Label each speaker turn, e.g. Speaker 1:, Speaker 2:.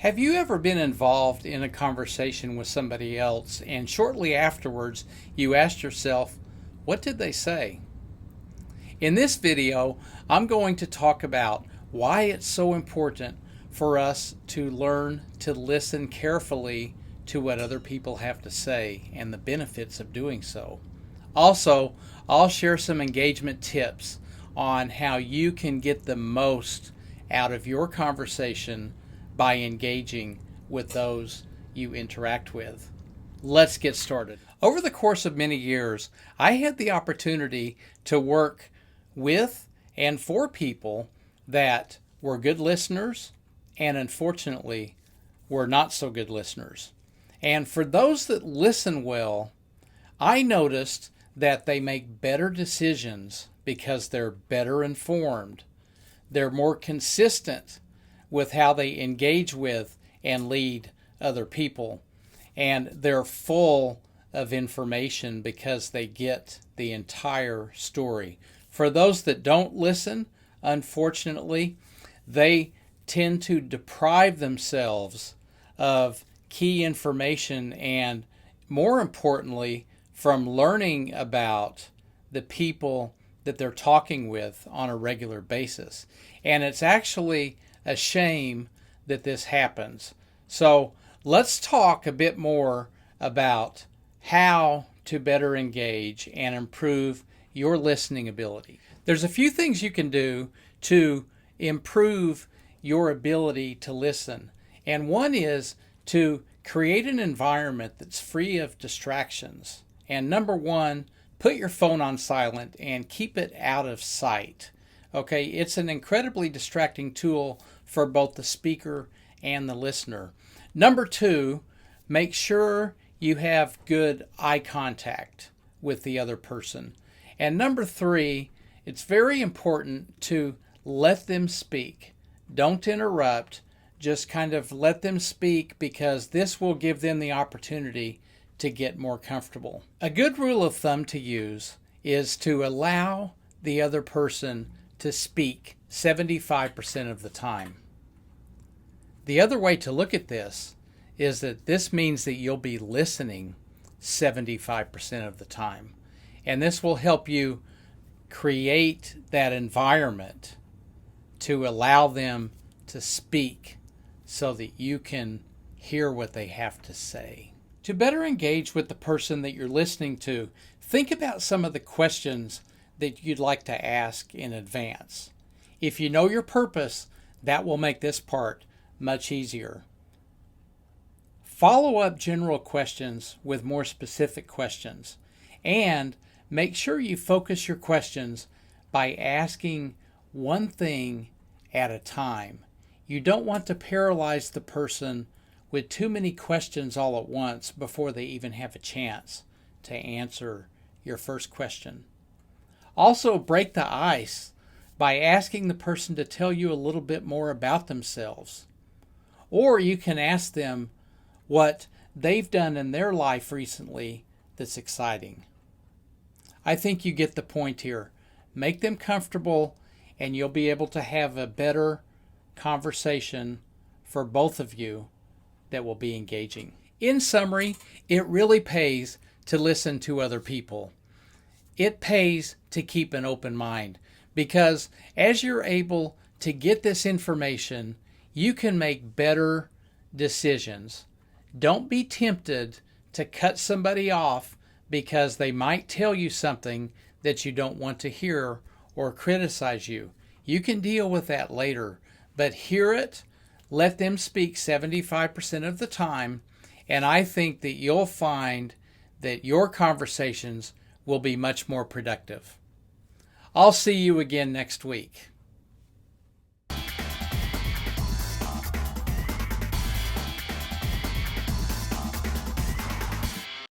Speaker 1: Have you ever been involved in a conversation with somebody else and shortly afterwards you asked yourself, what did they say? In this video, I'm going to talk about why it's so important for us to learn to listen carefully to what other people have to say and the benefits of doing so. Also, I'll share some engagement tips on how you can get the most out of your conversation by engaging with those you interact with. Let's get started. Over the course of many years, I had the opportunity to work with and for people that were good listeners and unfortunately were not so good listeners. And for those that listen well, I noticed that they make better decisions because they're better informed. They're more consistent with how they engage with and lead other people. And they're full of information because they get the entire story. For those that don't listen, unfortunately, they tend to deprive themselves of key information and, more importantly, from learning about the people that they're talking with on a regular basis. And it's actually a shame that this happens. So let's talk a bit more about how to better engage and improve your listening ability. There's a few things you can do to improve your ability to listen. And one is to create an environment that's free of distractions. And number one, put your phone on silent and keep it out of sight. Okay, it's an incredibly distracting tool for both the speaker and the listener. Number two, make sure you have good eye contact with the other person. And number three, it's very important to let them speak. Don't interrupt, just kind of let them speak because this will give them the opportunity to get more comfortable. A good rule of thumb to use is to allow the other person to speak 75% of the time. The other way to look at this is that this means that you'll be listening 75% of the time. And this will help you create that environment to allow them to speak so that you can hear what they have to say. To better engage with the person that you're listening to, think about some of the questions that you'd like to ask in advance. If you know your purpose, that will make this part much easier. Follow up general questions with more specific questions, and make sure you focus your questions by asking one thing at a time. You don't want to paralyze the person with too many questions all at once before they even have a chance to answer your first question. Also, break the ice by asking the person to tell you a little bit more about themselves. Or you can ask them what they've done in their life recently that's exciting. I think you get the point here. Make them comfortable and you'll be able to have a better conversation for both of you that will be engaging. In summary, it really pays to listen to other people. It pays to keep an open mind because as you're able to get this information, you can make better decisions. Don't be tempted to cut somebody off because they might tell you something that you don't want to hear or criticize you. You can deal with that later, but hear it, let them speak 75% of the time, and I think that you'll find that your conversations will be much more productive. I'll see you again next week.